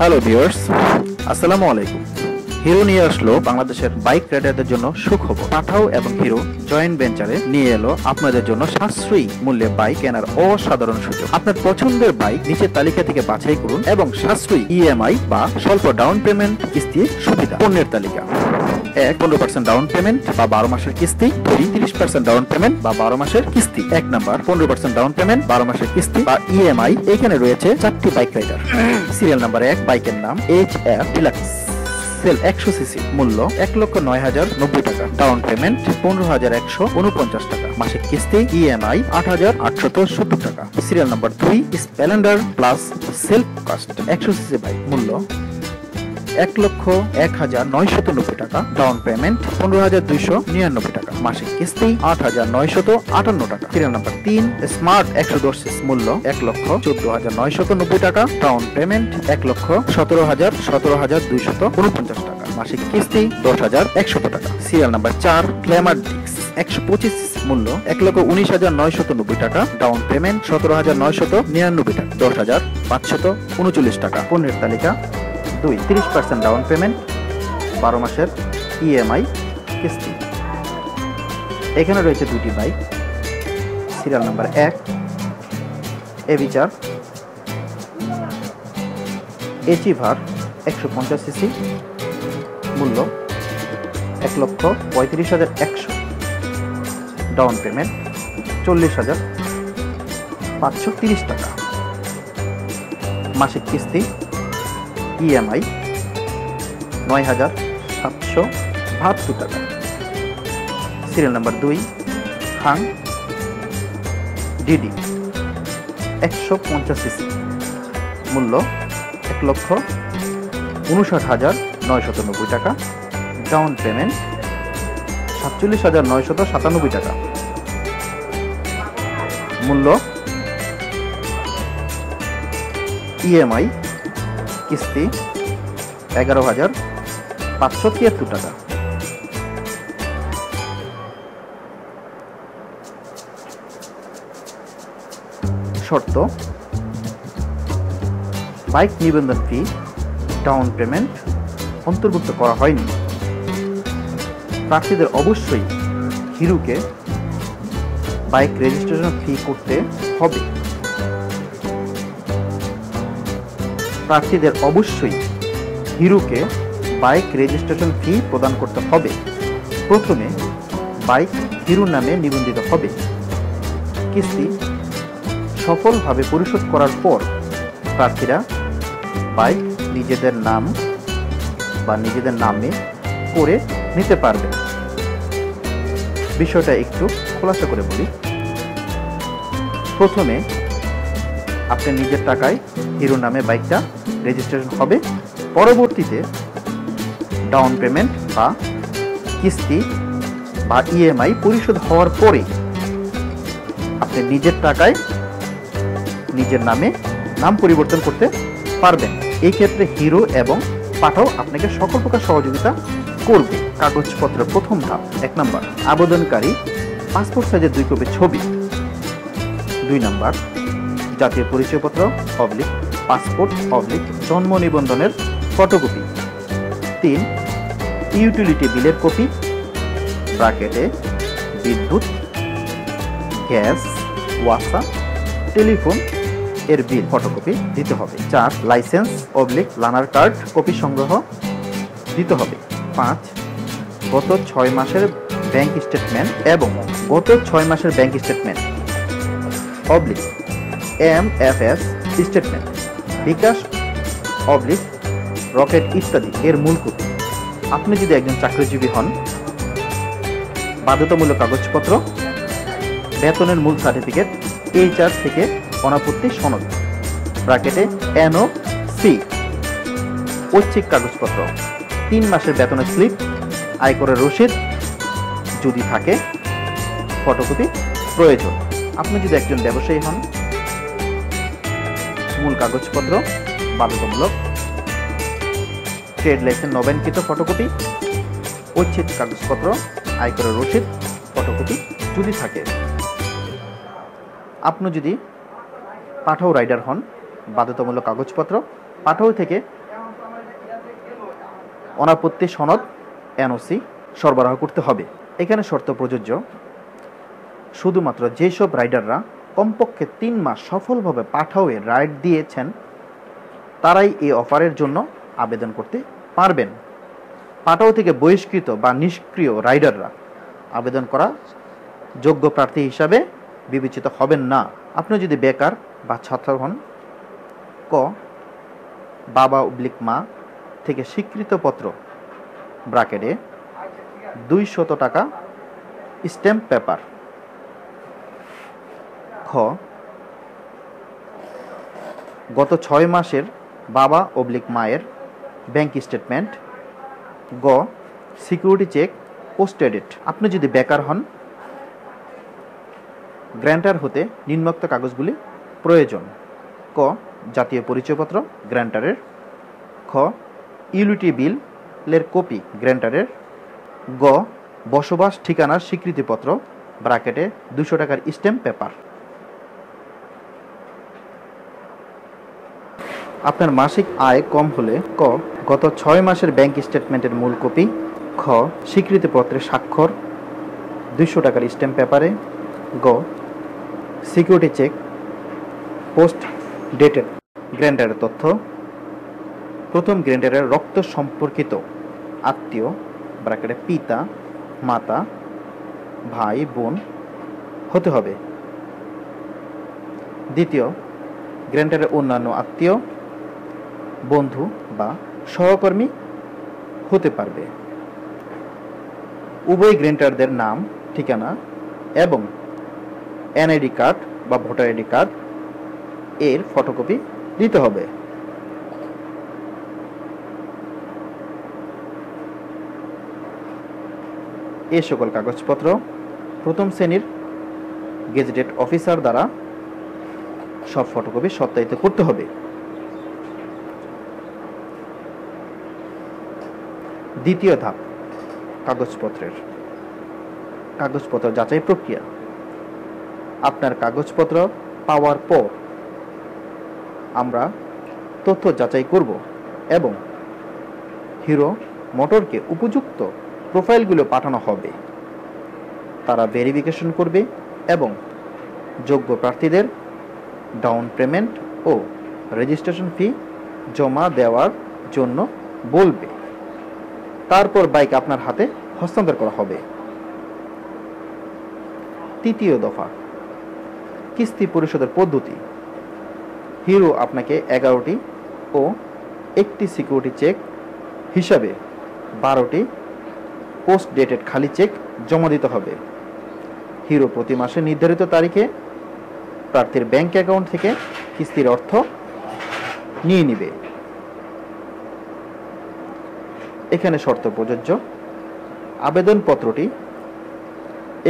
Hello viewers, আসসালামু আলাইকুম। Hero নিয়ে আসলো বাংলাদেশের বাইক রাইডারদের জন্য সুখবর। পাঠাও এবং হিরো জয়েন্ট ভেঞ্চারে নিয়ে এলো আপনাদের জন্য সাশ্রয়ী মূল্যে বাইক কেনার অসাধারণ সুযোগ। আপনার পছন্দের বাইক নিচের তালিকা থেকে বাছাই করুন এবং সাশ্রয়ী ইএমআই বা স্বল্প ডাউন পেমেন্ট কিস্তি সুবিধা। পণ্যের তালিকা: 1, 15% ডাউন পেমেন্ট বা 12 মাসের কিস্তি। 2, 30% ডাউন পেমেন্ট বা 12 মাসের কিস্তি। 1 নাম্বার 15% ডাউন পেমেন্ট 12 মাসের কিস্তি বা ইএমআই। এখানে রয়েছে 4টি বাইক রাইডার। সিরিয়াল নাম্বার 1, বাইকের নাম HF ডিলাক্স সেল 100 সিসি, মূল্য 1,09,090 টাকা, ডাউন পেমেন্ট 15,149 টাকা, মাসিক কিস্তি ইএমআই 8,870 টাকা। Serial number 2, Splendor plus self cast 100 cc bike, মূল্য 1,01,990 টাকা, ডাউন পেমেন্ট 15,299 টাকা, মাসিক কিস্তি 8,958 টাকা। সিরিয়াল নাম্বার 3, স্মার্ট 110 সিসি, মূল্য 1,14,990 টাকা, ডাউন পেমেন্ট 1,17,249 টাকা, মাসিক কিস্তি 10,100 টাকা। সিরিয়াল নাম্বার 4, গ্ল্যামার ডিক্স 125 সিসি, মূল্য 1,19,990 টাকা, ডাউন পেমেন্ট 17,999 টাকা, 10,539 টাকা। পণ্যের তালিকা: 2, 30% ডাউন পেমেন্ট 12 মাসের ইএমআই কিস্তি। এখানে রয়েছে 2টি বাইক। সিরিয়াল নাম্বার 1, এভিচার এচিভার 150 সিসি, মূল্য 1,35,100, ডাউন পেমেন্ট 40,530 টাকা, মাসিক কিস্তি ইএমআই 9,772 টাকা। Serial number 2, Hang DD 150 CC, মূল্য 1,59,990 টাকা, ডাউন পেমেন্ট 47,997 টাকা, মূল্য ইএমআই কিস্তি 11,573 টাকা। শর্ত: বাইক নিবন্ধন ফি, ডাউন পেমেন্ট অন্তর্ভুক্ত করা হয়নি। প্রার্থীদের অবশ্যই হিরোকে বাইক রেজিস্ট্রেশন ফি করতে হবে। প্রার্থীদের অবশ্যই হিরোকে বাইক রেজিস্ট্রেশন ফি প্রদান করতে হবে। প্রথমে বাইক হিরোর নামে নিবন্ধিত হবে। কিস্তি সফলভাবে পরিশোধ করার পর প্রার্থীরা বাইক নিজেদের নাম বা নিজেদের নামে করে নিতে পারবেন। বিষয়টা একটু খোলাসা করে বলি। প্রথমে আপনি নিজের টাকায় হিরোর নামে বাইকটা রেজিস্ট্রেশন হবে। পরবর্তীতে ডাউন পেমেন্ট বা কিস্তি বা ইএমআই পরিশোধ হওয়ার পরে আপনি নিজের টাকায় নিজের নামে নাম পরিবর্তন করতে পারবেন। এই ক্ষেত্রে হিরো এবং পাঠাও আপনাকে সকল প্রকার সহযোগিতা করবে। কাগজপত্র: প্রথম ধাপ: 1 নাম্বার, আবেদনকারী পাসপোর্ট সাইজের 2 কপি ছবি। 2 নাম্বার, জাতীয় পরিচয়পত্র / পাসপোর্ট / জন্ম নিবন্ধনের ফটোকপি। 3, ইউটিলিটি বিলের কপি ব্র্যাকেটে বিদ্যুৎ, গ্যাস, ওয়াসা, টেলিফোন এর বিল ফটোকপি দিতে হবে। 4, লাইসেন্স / লার্নার কার্ড কপি সংগ্রহ দিতে হবে। 5, গত 6 মাসের ব্যাংক স্টেটমেন্ট এবং গত 6 মাসের ব্যাংক স্টেটমেন্ট MFS স্টেটমেন্ট, বিকাশ রকেট ইত্যাদি এর মূল কপি। আপনি যদি একজন চাকরিজীবী হন, বাধ্যতামূলক কাগজপত্র, বেতনের মূল সার্টিফিকেট, HR থেকে অনাপত্তি সনদ ব্র্যাকেটে NOC, ঐচ্ছিক কাগজপত্র, 3 মাসের বেতনের স্লিপ, আয়করের রসিদ যদি থাকে ফটোকপি প্রয়োজন। আপনি যদি একজন ব্যবসায়ী হন, মূল কাগজপত্র বাধ্যতামূলক, ট্রেড লাইসেন্স নবায়নকৃত ফটোকপি, ঐচ্ছিক কাগজপত্র, আয়করের রসিদ ফটোকপি যদি থাকে। আপনি যদি পাঠাও রাইডার হন, বাধ্যতামূলক কাগজপত্র, পাঠাও থেকে অনাপত্তি সনদ এনওসি সরবরাহ করতে হবে। এখানে শর্ত প্রযোজ্য, শুধুমাত্র যেসব রাইডাররা কমপক্ষে 3 মাস সফলভাবে পাঠাওয়ে রাইড দিয়েছেন তারাই এই অফারের জন্য আবেদন করতে পারবেন। পাঠাও থেকে বহিষ্কৃত বা নিষ্ক্রিয় রাইডাররা আবেদন করা যোগ্য প্রার্থী হিসাবে বিবেচিত হবেন না। আপনি যদি বেকার বা ছাত্র হন, ক বাবা/মা থেকে স্বীকৃত পত্র ব্র্যাকেটে 200 টাকা স্ট্যাম্প পেপার, খ গত 6 মাসের বাবা/মায়ের ব্যাংক স্টেটমেন্ট, গ সিকিউরিটি চেক পোস্ট ডেটেড। আপনি যদি বেকার হন, গ্র্যান্টার হতে নিম্নোক্ত কাগজগুলি প্রয়োজন: ক জাতীয় পরিচয়পত্র গ্র্যান্টারের, খ ইউটিলিটি বিলের কপি গ্র্যান্টারের, গ বসবাস ঠিকানার স্বীকৃতিপত্র ব্র্যাকেটে 200 টাকার স্ট্যাম্প পেপার। আপনার মাসিক আয় কম হলে, ক গত 6 মাসের ব্যাংক স্টেটমেন্টের মূল কপি, খ স্বীকৃতিপত্রের স্বাক্ষর 200 টাকার স্ট্যাম্প পেপারে, গ সিকিউরিটি চেক পোস্ট ডেটেড গ্র্যান্টারের তথ্য। প্রথম গ্র্যান্টারের রক্ত সম্পর্কিত আত্মীয় ব্র্যাকেটে পিতা, মাতা, ভাই, বোন হতে হবে। দ্বিতীয় গ্র্যান্টারের অন্যান্য আত্মীয়, বন্ধু বা সহকর্মী হতে পারবে। উভয় গ্র্যান্টারদের নাম, ঠিকানা এবং এনআইডি কার্ড বা ভোটার আইডি কার্ড এর ফটোকপি দিতে হবে। এই সকল কাগজপত্র প্রথম শ্রেণীর গেজেটেড অফিসার দ্বারা সব ফটোকপি সত্যায়িত করতে হবে। দ্বিতীয় ধাপ কাগজপত্র যাচাই প্রক্রিয়া। আপনার কাগজপত্র পাওয়ার পর আমরা তথ্য যাচাই করব এবং হিরো মোটরকে উপযুক্ত প্রোফাইলগুলো পাঠানো হবে। তারা ভেরিফিকেশন করবে এবং যোগ্য প্রার্থীদের ডাউন পেমেন্ট ও রেজিস্ট্রেশন ফি জমা দেওয়ার জন্য বলবে। তারপর বাইক আপনার হাতে হস্তান্তর করা হবে। তৃতীয় দফা কিস্তি পরিশোধের পদ্ধতি। হিরো আপনাকে 11টি ও একটি সিকিউরিটি চেক হিসাবে 12টি পোস্ট ডেটেড খালি চেক জমা দিতে হবে। হিরো প্রতি মাসে নির্ধারিত তারিখে প্রার্থীর ব্যাংক অ্যাকাউন্ট থেকে কিস্তির অর্থ নিয়ে নিবে। এখানে শর্ত প্রযোজ্য, আবেদনপত্রটি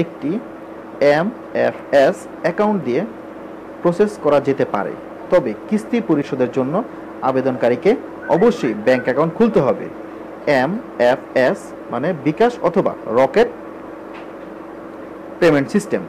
একটি MFS অ্যাকাউন্ট দিয়ে প্রসেস করা যেতে পারে, তবে কিস্তি পরিশোধের জন্য আবেদনকারীকে অবশ্যই ব্যাংক অ্যাকাউন্ট খুলতে হবে। MFS মানে বিকাশ অথবা রকেট পেমেন্ট সিস্টেম।